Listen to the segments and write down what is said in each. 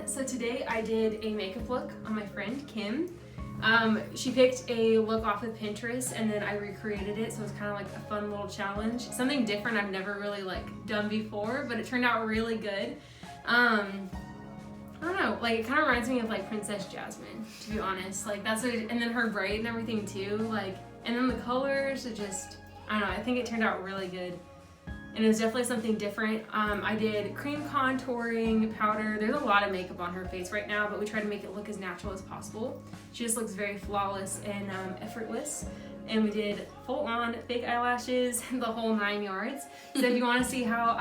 So today I did a makeup look on my friend Kim. She picked a look off of Pinterest and then I recreated it, so it's kind of like a fun little challenge. Something different I've never really done before, but it turned out really good. I don't know, it kind of reminds me of Princess Jasmine, to be honest. That's what and then her braid and everything too, and then the colors, it just, I don't know, I think it turned out really good. And it was definitely something different. I did cream contouring, powder. There's a lot of makeup on her face right now, but we try to make it look as natural as possible. She just looks very flawless and effortless. And we did full-on fake eyelashes, the whole 9 yards. So if you want to see how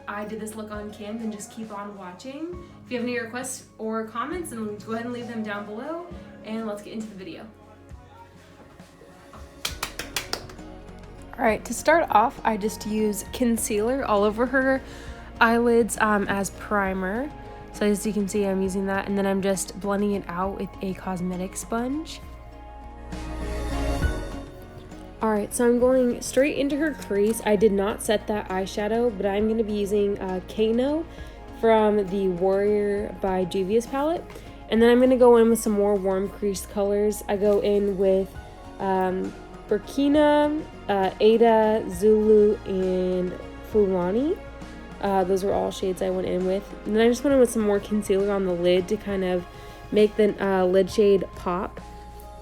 I did this look on Kim, then just keep on watching. If you have any requests or comments, then go ahead and leave them down below. And let's get into the video. Alright, to start off, I just use concealer all over her eyelids as primer. So as you can see, I'm using that, and then I'm just blending it out with a cosmetic sponge. Alright, so I'm going straight into her crease. I did not set that eyeshadow, but I'm going to be using Kano from the Warrior by Juvia's palette. And then I'm going to go in with some more warm crease colors. I go in with Burkina, Ada, Zulu, and Fulani. Those were all shades I went in with. And then I just went in with some more concealer on the lid to kind of make the lid shade pop.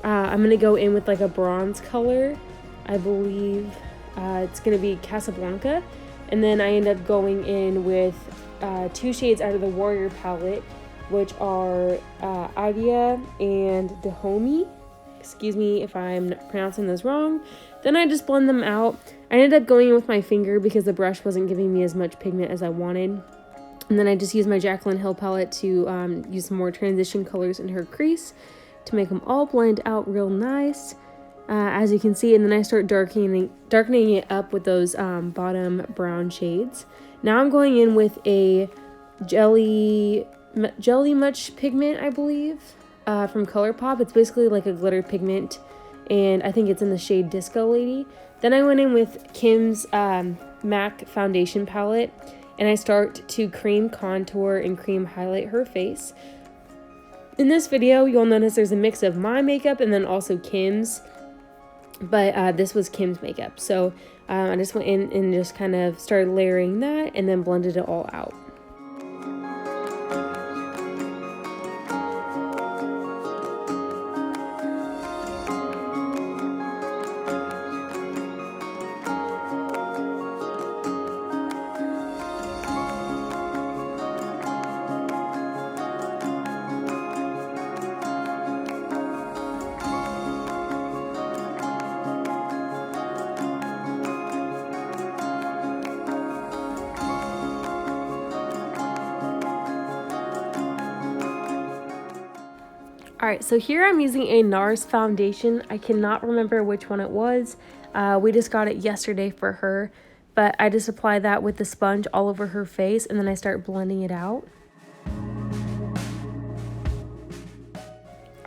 I'm going to go in with a bronze color. I believe it's going to be Casablanca. And then I end up going in with 2 shades out of the Warrior palette, which are Idea and Dahomey. Excuse me if I'm pronouncing those wrong. Then I just blend them out. I ended up going in with my finger because the brush wasn't giving me as much pigment as I wanted. And then I just used my Jaclyn Hill palette to use some more transition colors in her crease to make them all blend out real nice, as you can see. And then I start darkening it up with those bottom brown shades. Now I'm going in with a Jelly Much pigment, I believe. From ColourPop. It's basically like a glitter pigment, and I think it's in the shade Disco Lady. Then I went in with Kim's MAC foundation palette, and I start to cream contour and cream highlight her face. In this video, you'll notice there's a mix of my makeup and then also Kim's, but this was Kim's makeup. So I just went in and just kind of started layering that and then blended it all out. Alright, so here I'm using a NARS foundation. I cannot remember which one it was. We just got it yesterday for her, but I just apply that with the sponge all over her face, and then I start blending it out.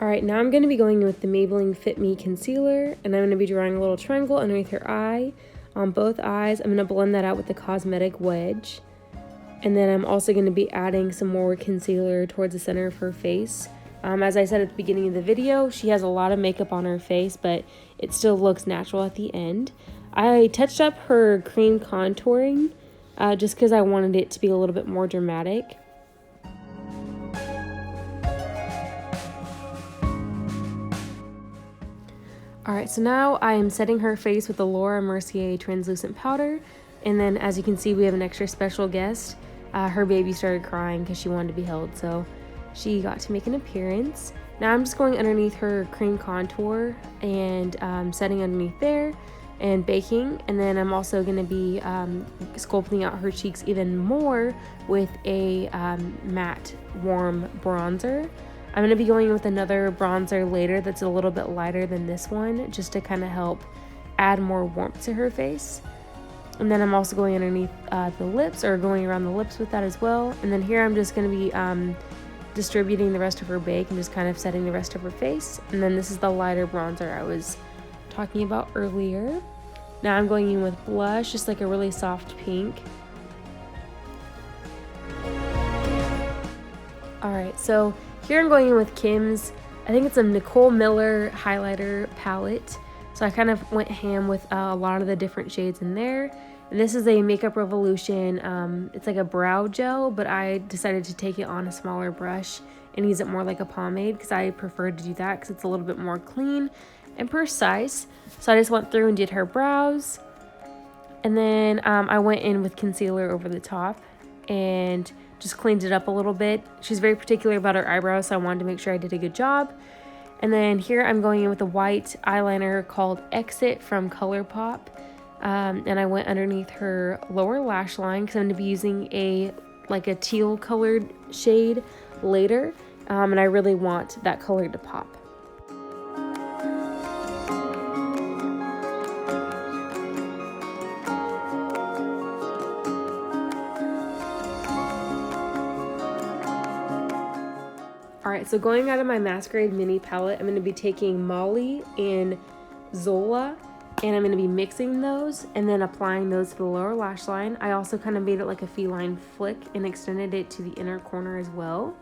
Alright, now I'm going to be going with the Maybelline Fit Me Concealer, and I'm going to be drawing a little triangle underneath her eye, on both eyes. I'm going to blend that out with the Cosmetic Wedge. And then I'm also going to be adding some more concealer towards the center of her face. As I said at the beginning of the video, she has a lot of makeup on her face, but it still looks natural at the end. I touched up her cream contouring just because I wanted it to be a little bit more dramatic. Alright, so now I am setting her face with the Laura Mercier translucent powder, and then as you can see, we have an extra special guest. Her baby started crying because she wanted to be held, so she got to make an appearance. Now I'm just going underneath her cream contour and setting underneath there and baking, and then I'm also going to be sculpting out her cheeks even more with a matte warm bronzer. I'm going to be going with another bronzer later that's a little bit lighter than this one, just to kind of help add more warmth to her face. And then I'm also going underneath the lips, or going around the lips with that as well. And then here I'm just going to be distributing the rest of her bake and just kind of setting the rest of her face. And then this is the lighter bronzer I was talking about earlier. Now I'm going in with blush, just like a really soft pink. Alright, so here I'm going in with Kim's, I think it's a Nicole Miller highlighter palette. So I kind of went ham with a lot of the different shades in there. And this is a Makeup Revolution, it's like a brow gel, but I decided to take it on a smaller brush and use it more like a pomade because I prefer to do that because it's a little bit more clean and precise. So I just went through and did her brows. And then I went in with concealer over the top and just cleaned it up a little bit. She's very particular about her eyebrows, so I wanted to make sure I did a good job. And then here I'm going in with a white eyeliner called Exit from ColourPop. And I went underneath her lower lash line because I'm going to be using a teal colored shade later. And I really want that color to pop. Alright, so going out of my Masquerade mini palette, I'm going to be taking Molly and Zola, and I'm going to be mixing those and then applying those to the lower lash line. I also kind of made it like a feline flick and extended it to the inner corner as well.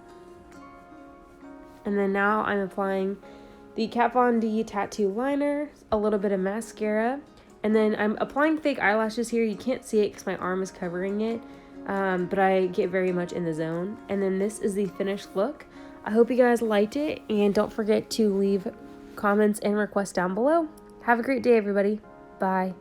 And then now I'm applying the Kat Von D tattoo liner, a little bit of mascara, and then I'm applying fake eyelashes here. You can't see it because my arm is covering it, but I get very much in the zone. And then this is the finished look. I hope you guys liked it, and don't forget to leave comments and requests down below. Have a great day, everybody. Bye.